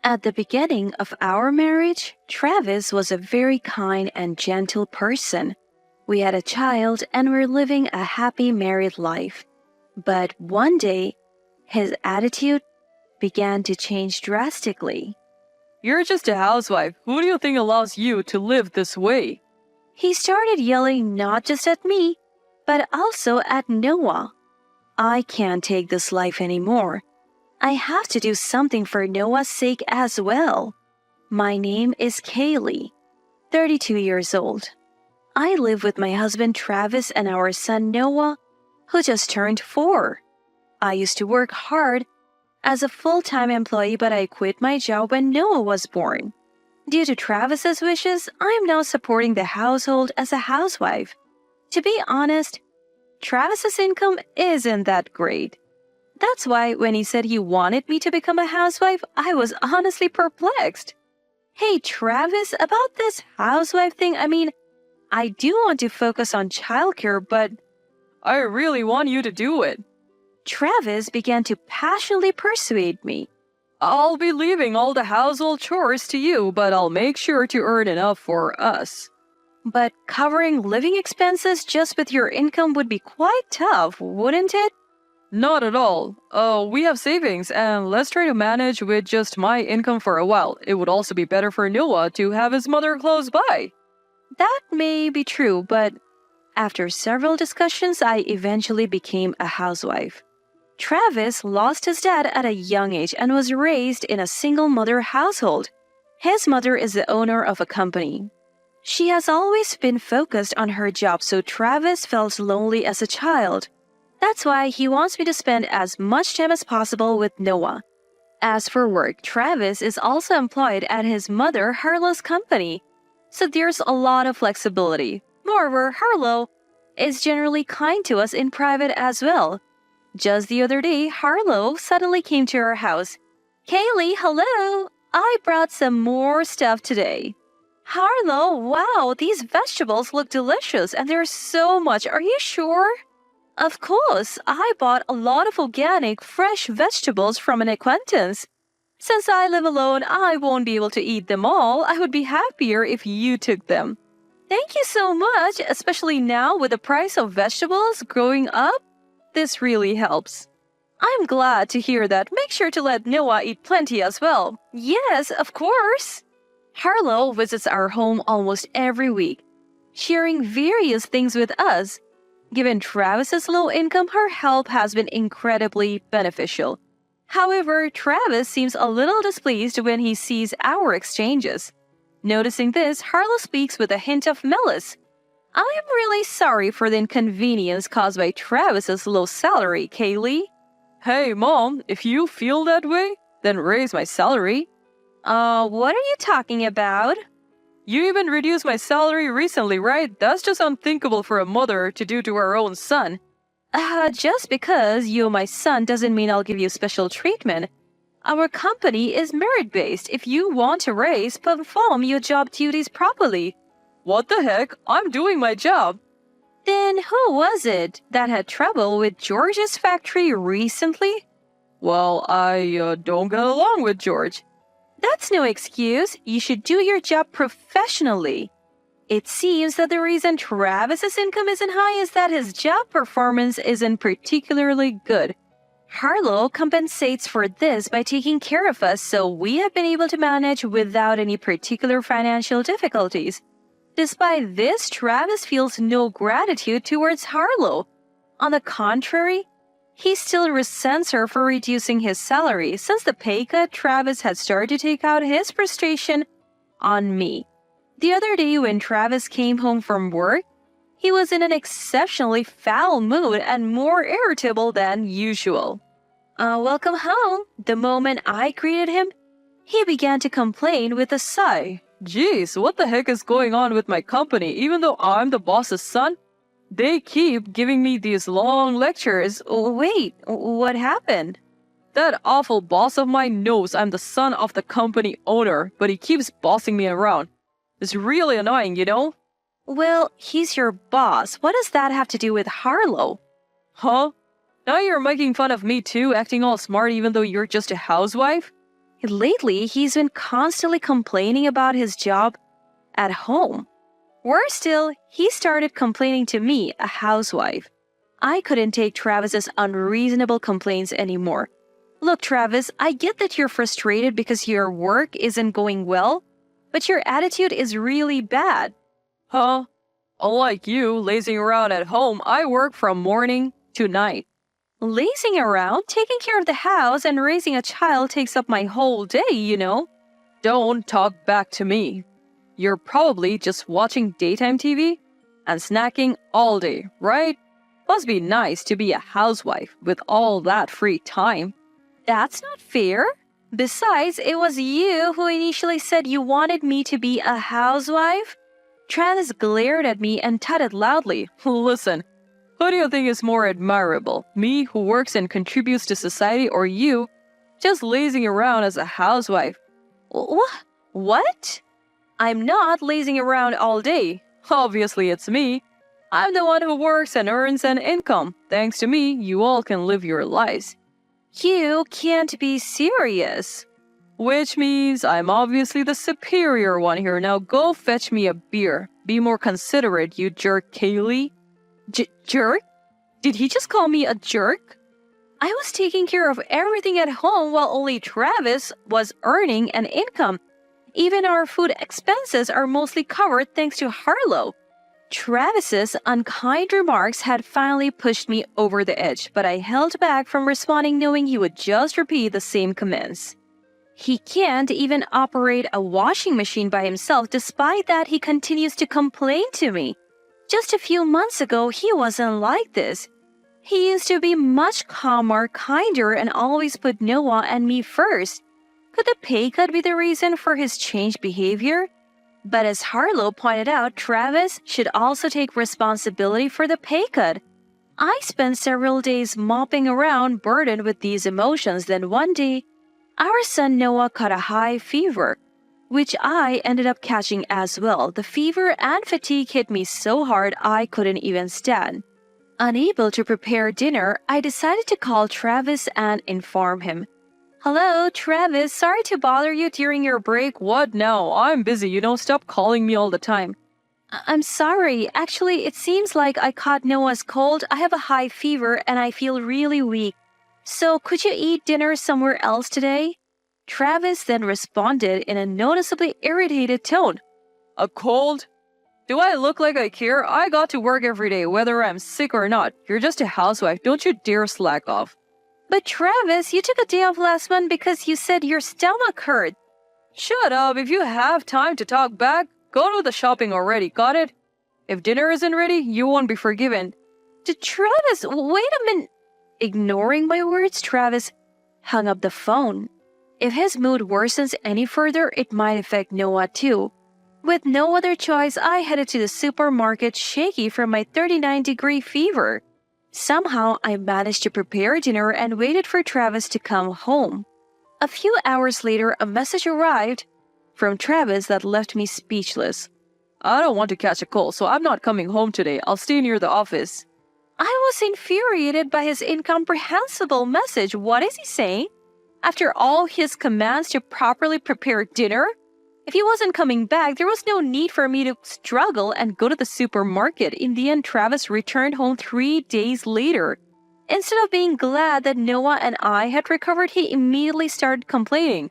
At the beginning of our marriage, Travis was a very kind and gentle person. We had a child and were living a happy married life. But one day, his attitude began to change drastically. You're just a housewife. Who do you think allows you to live this way? He started yelling not just at me, but also at Noah. I can't take this life anymore. I have to do something for Noah's sake as well. My name is Kaylee, 32 years old. I live with my husband Travis and our son Noah, who just turned 4. I used to work hard as a full-time employee, but I quit my job when Noah was born. Due to Travis's wishes, I am now supporting the household as a housewife. To be honest, Travis's income isn't that great. That's why when he said he wanted me to become a housewife, I was honestly perplexed. Hey, Travis, about this housewife thing, I do want to focus on childcare, but I really want you to do it. Travis began to passionately persuade me. I'll be leaving all the household chores to you, but I'll make sure to earn enough for us. But covering living expenses just with your income would be quite tough, wouldn't it? Not at all. We have savings, and let's try to manage with just my income for a while. It would also be better for Noah to have his mother close by. That may be true, but after several discussions, I eventually became a housewife. Travis lost his dad at a young age and was raised in a single-mother household. His mother is the owner of a company. She has always been focused on her job, so Travis felt lonely as a child. That's why he wants me to spend as much time as possible with Noah. As for work, Travis is also employed at his mother Harlow's company, so there's a lot of flexibility. Moreover, Harlow is generally kind to us in private as well. Just the other day, Harlow suddenly came to our house. Kaylee, hello! I brought some more stuff today. Harlow, wow, these vegetables look delicious and there's so much. Are you sure? Of course, I bought a lot of organic, fresh vegetables from an acquaintance. Since I live alone, I won't be able to eat them all. I would be happier if you took them. Thank you so much, especially now with the price of vegetables going up. This really helps. I'm glad to hear that. Make sure to let Noah eat plenty as well. Yes, of course. Harlow visits our home almost every week, sharing various things with us. Given Travis's low income, her help has been incredibly beneficial. However, Travis seems a little displeased when he sees our exchanges. Noticing this, Harlow speaks with a hint of malice. I am really sorry for the inconvenience caused by Travis's low salary, Kaylee. Hey, Mom, if you feel that way, then raise my salary. What are you talking about? You even reduced my salary recently, right? That's just unthinkable for a mother to do to her own son. Just because you're my son doesn't mean I'll give you special treatment. Our company is merit-based. If you want to raise, perform your job duties properly. What the heck? I'm doing my job. Then who was it that had trouble with George's factory recently? Well, I don't get along with George. That's no excuse. You should do your job professionally. It seems that the reason Travis's income isn't high is that his job performance isn't particularly good. Harlow compensates for this by taking care of us, so we have been able to manage without any particular financial difficulties. Despite this, Travis feels no gratitude towards Harlow. On the contrary, he still resents her for reducing his salary. Since the pay cut, Travis had started to take out his frustration on me. The other day when Travis came home from work, he was in an exceptionally foul mood and more irritable than usual. Welcome home. The moment I greeted him, he began to complain with a sigh. Jeez, what the heck is going on with my company? Even though I'm the boss's son, they keep giving me these long lectures. Wait, what happened? That awful boss of mine knows I'm the son of the company owner, but he keeps bossing me around. It's really annoying, you know? Well, he's your boss. What does that have to do with Harlow? Huh? Now you're making fun of me too, acting all smart even though you're just a housewife? Lately, he's been constantly complaining about his job at home. Worse still, he started complaining to me, a housewife. I couldn't take Travis's unreasonable complaints anymore. Look, Travis, I get that you're frustrated because your work isn't going well, but your attitude is really bad. Huh? Unlike you, lazing around at home, I work from morning to night. Lazing around, taking care of the house, and raising a child takes up my whole day, you know. Don't talk back to me. You're probably just watching daytime TV and snacking all day, right? Must be nice to be a housewife with all that free time. That's not fair. Besides, it was you who initially said you wanted me to be a housewife. Travis glared at me and tutted loudly. Listen, who do you think is more admirable? Me, who works and contributes to society, or you, just lazing around as a housewife? What? I'm not lazing around all day. Obviously, it's me. I'm the one who works and earns an income. Thanks to me, you all can live your lives. You can't be serious. Which means I'm obviously the superior one here. Now go fetch me a beer. Be more considerate, you jerk, Kaylee. Jerk? Did he just call me a jerk? I was taking care of everything at home while only Travis was earning an income. Even our food expenses are mostly covered thanks to Harlow. Travis's unkind remarks had finally pushed me over the edge, but I held back from responding knowing he would just repeat the same comments. He can't even operate a washing machine by himself. Despite that, he continues to complain to me. Just a few months ago, he wasn't like this. He used to be much calmer, kinder, and always put Noah and me first. Could the pay cut be the reason for his changed behavior? But as Harlow pointed out, Travis should also take responsibility for the pay cut. I spent several days mopping around, burdened with these emotions. Then one day, our son Noah caught a high fever, which I ended up catching as well. The fever and fatigue hit me so hard I couldn't even stand. Unable to prepare dinner, I decided to call Travis and inform him. Hello, Travis. Sorry to bother you during your break. What now? I'm busy. Stop calling me all the time. I'm sorry. Actually, it seems like I caught Noah's cold. I have a high fever and I feel really weak. So could you eat dinner somewhere else today? Travis then responded in a noticeably irritated tone. A cold? Do I look like I care? I got to work every day, whether I'm sick or not. You're just a housewife. Don't you dare slack off. But Travis, you took a day off last month because you said your stomach hurt. Shut up. If you have time to talk back, go to the shopping already. Got it? If dinner isn't ready, you won't be forgiven. Travis, wait a minute. Ignoring my words, Travis hung up the phone. If his mood worsens any further, it might affect Noah too. With no other choice, I headed to the supermarket shaky from my 39-degree fever. Somehow, I managed to prepare dinner and waited for Travis to come home. A few hours later, a message arrived from Travis that left me speechless. I don't want to catch a cold, so I'm not coming home today. I'll stay near the office. I was infuriated by his incomprehensible message. What is he saying? After all his commands to properly prepare dinner? If he wasn't coming back, there was no need for me to struggle and go to the supermarket. In the end, Travis returned home 3 days later. Instead of being glad that Noah and I had recovered, he immediately started complaining.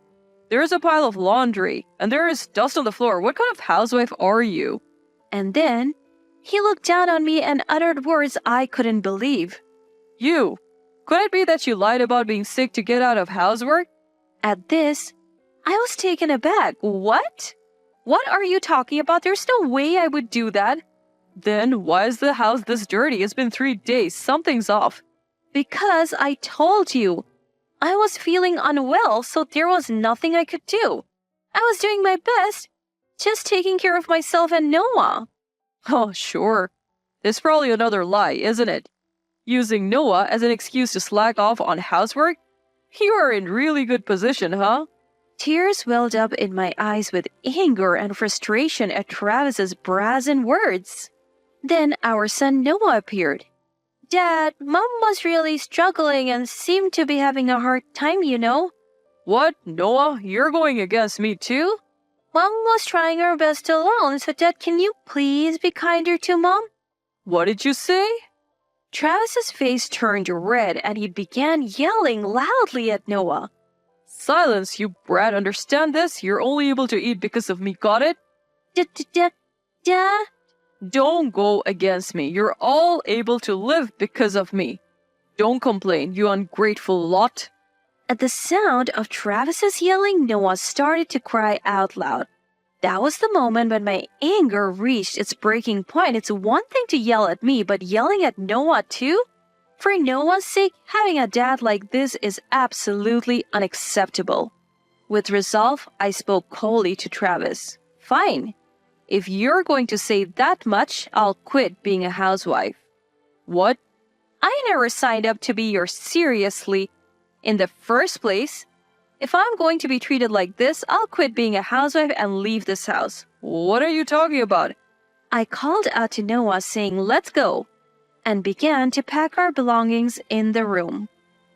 There's a pile of laundry, and there is dust on the floor. What kind of housewife are you? And then, he looked down on me and uttered words I couldn't believe. You! Could it be that you lied about being sick to get out of housework? At this, I was taken aback. What? What are you talking about? There's no way I would do that. Then why is the house this dirty? It's been 3 days. Something's off. Because I told you. I was feeling unwell, so there was nothing I could do. I was doing my best, just taking care of myself and Noah. Oh, sure. It's probably another lie, isn't it? Using Noah as an excuse to slack off on housework? You are in really good position, huh? Tears welled up in my eyes with anger and frustration at Travis's brazen words. Then our son Noah appeared. Dad, Mom was really struggling and seemed to be having a hard time, you know. What? Noah, you're going against me too? Mom was trying her best alone, so Dad, can you please be kinder to Mom? What did you say? Travis's face turned red and he began yelling loudly at Noah. Silence, you brat. Understand this? You're only able to eat because of me, got it? Dad? Don't go against me. You're all able to live because of me. Don't complain, you ungrateful lot. At the sound of Travis's yelling, Noah started to cry out loud. That was the moment when my anger reached its breaking point. It's one thing to yell at me, but yelling at Noah too? For Noah's sake, having a dad like this is absolutely unacceptable. With resolve, I spoke coldly to Travis. Fine. If you're going to say that much, I'll quit being a housewife. What? I never signed up to be your seriously in the first place. If I'm going to be treated like this, I'll quit being a housewife and leave this house. What are you talking about? I called out to Noah saying, let's go, and began to pack our belongings in the room.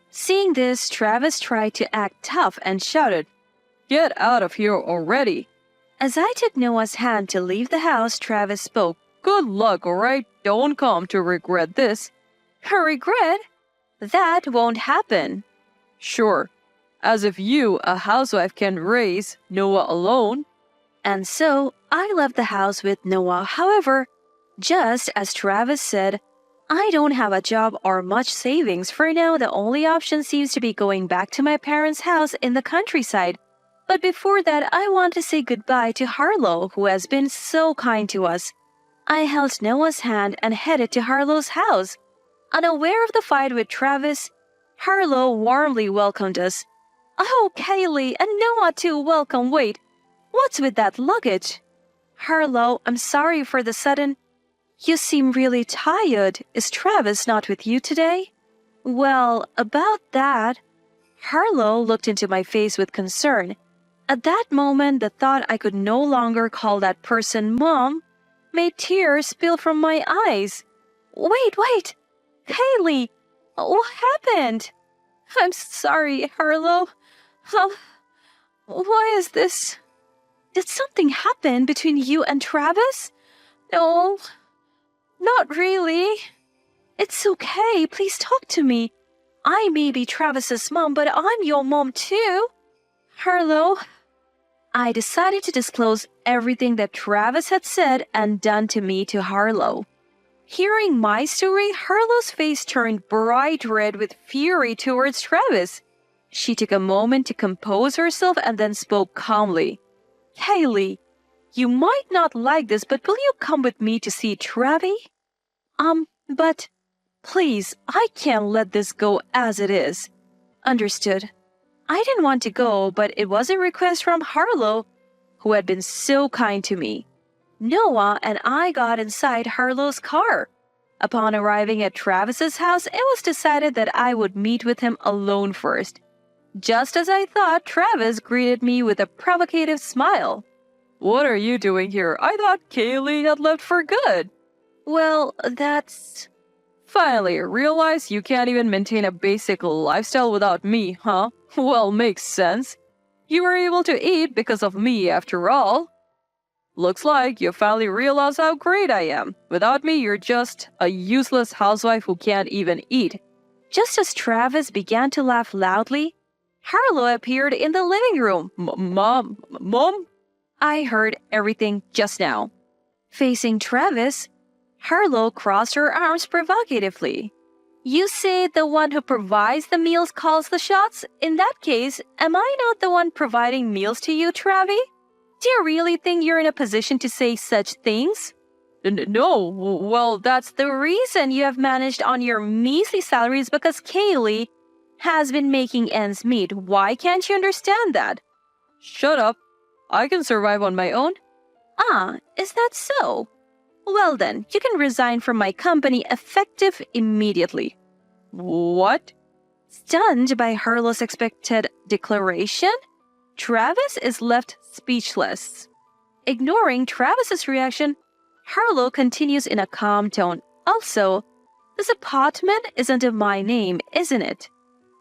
Seeing this, Travis tried to act tough and shouted, Get out of here already. As I took Noah's hand to leave the house, Travis spoke, Good luck, alright? Don't come to regret this. Regret? That won't happen. Sure. As if you, a housewife, can raise Noah alone. And so, I left the house with Noah. However, just as Travis said, I don't have a job or much savings. For now, the only option seems to be going back to my parents' house in the countryside. But before that, I want to say goodbye to Harlow, who has been so kind to us. I held Noah's hand and headed to Harlow's house. Unaware of the fight with Travis, Harlow warmly welcomed us. Oh, Kaylee, and Noah too, welcome. Wait, what's with that luggage? Harlow, I'm sorry for the sudden. You seem really tired. Is Travis not with you today? Well, about that. Harlow looked into my face with concern. At that moment, the thought I could no longer call that person Mom made tears spill from my eyes. Wait, Kaylee, what happened? I'm sorry, Harlow. Why is this? Did something happen between you and Travis? No, not really. It's okay. Please talk to me. I may be Travis's mom, but I'm your mom too. Harlow. I decided to disclose everything that Travis had said and done to me to Harlow. Hearing my story, Harlow's face turned bright red with fury towards Travis. She took a moment to compose herself and then spoke calmly. Kaylee, you might not like this, but will you come with me to see Travi? But please, I can't let this go as it is. Understood. I didn't want to go, but it was a request from Harlow, who had been so kind to me. Noah and I got inside Harlow's car. Upon arriving at Travis's house, it was decided that I would meet with him alone first. Just as I thought, Travis greeted me with a provocative smile. What are you doing here? I thought Kaylee had left for good. Well, that's... Finally, realize you can't even maintain a basic lifestyle without me, huh? Well, makes sense. You were able to eat because of me after all. Looks like you finally realize how great I am. Without me, you're just a useless housewife who can't even eat. Just as Travis began to laugh loudly, Harlow appeared in the living room. Mom? I heard everything just now. Facing Travis, Harlow crossed her arms provocatively. You say the one who provides the meals calls the shots? In that case, am I not the one providing meals to you, Travi? Do you really think you're in a position to say such things? No, well, that's The reason you have managed on your measly salaries because Kaylee has been making ends meet. Why can't you understand that? Shut up. I can survive on my own. Ah, is that so? Well then, you can resign from my company effective immediately. What? Stunned by Harlow's expected declaration, Travis is left speechless. Ignoring Travis's reaction, Harlow continues in a calm tone. Also, this apartment is under my name, isn't it?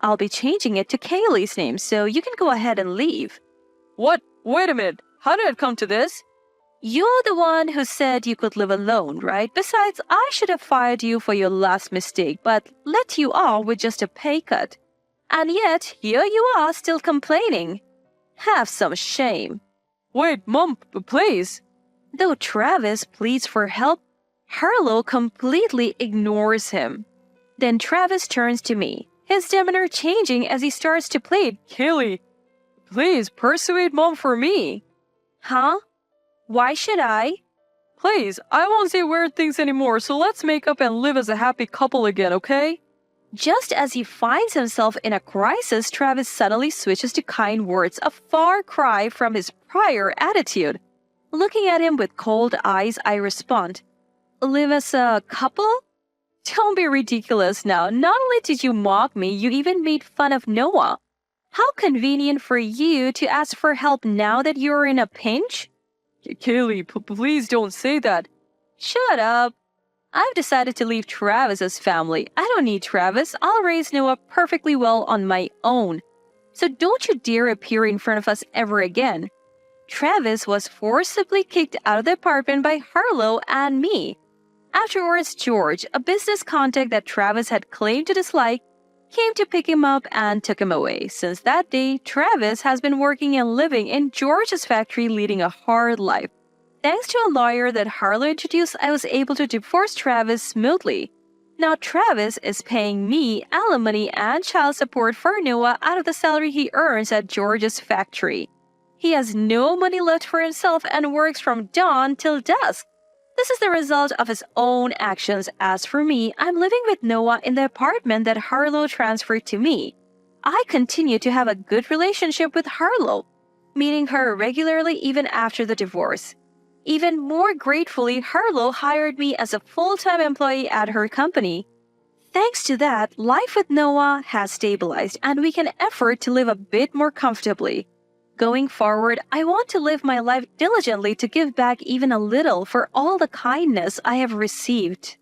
I'll be changing it to Kaylee's name, so you can go ahead and leave. What? Wait a minute. How did it come to this? You're the one who said you could live alone, right? Besides, I should have fired you for your last mistake, but let you off with just a pay cut. And yet, here you are still complaining. Have some shame. Wait, Mom, please. Though Travis pleads for help, Harlow completely ignores him. Then Travis turns to me, his demeanor changing as he starts to plead. Kaylee, please persuade Mom for me. Huh? Why should I? Please, I won't say weird things anymore, so let's make up and live as a happy couple again, okay? Just as he finds himself in a crisis, Travis suddenly switches to kind words, a far cry from his prior attitude. Looking at him with cold eyes, I respond, live as a couple? Don't be ridiculous now. Not only did you mock me, you even made fun of Noah. How convenient for you to ask for help now that you're in a pinch? Kaylee, please don't say that. Shut up. I've decided to leave Travis's family. I don't need Travis. I'll raise Noah perfectly well on my own. So don't you dare appear in front of us ever again. Travis was forcibly kicked out of the apartment by Harlow and me. Afterwards, George, a business contact that Travis had claimed to dislike, came to pick him up and took him away. Since that day, Travis has been working and living in George's factory, leading a hard life. Thanks to a lawyer that Harlow introduced, I was able to divorce Travis smoothly. Now Travis is paying me alimony and child support for Noah out of the salary he earns at George's factory. He has no money left for himself and works from dawn till dusk. This is the result of his own actions. As for me, I'm living with Noah in the apartment that Harlow transferred to me. I continue to have a good relationship with Harlow, meeting her regularly even after the divorce. Even more gratefully, Harlow hired me as a full-time employee at her company. Thanks to that, life with Noah has stabilized and we can afford to live a bit more comfortably. Going forward, I want to live my life diligently to give back even a little for all the kindness I have received.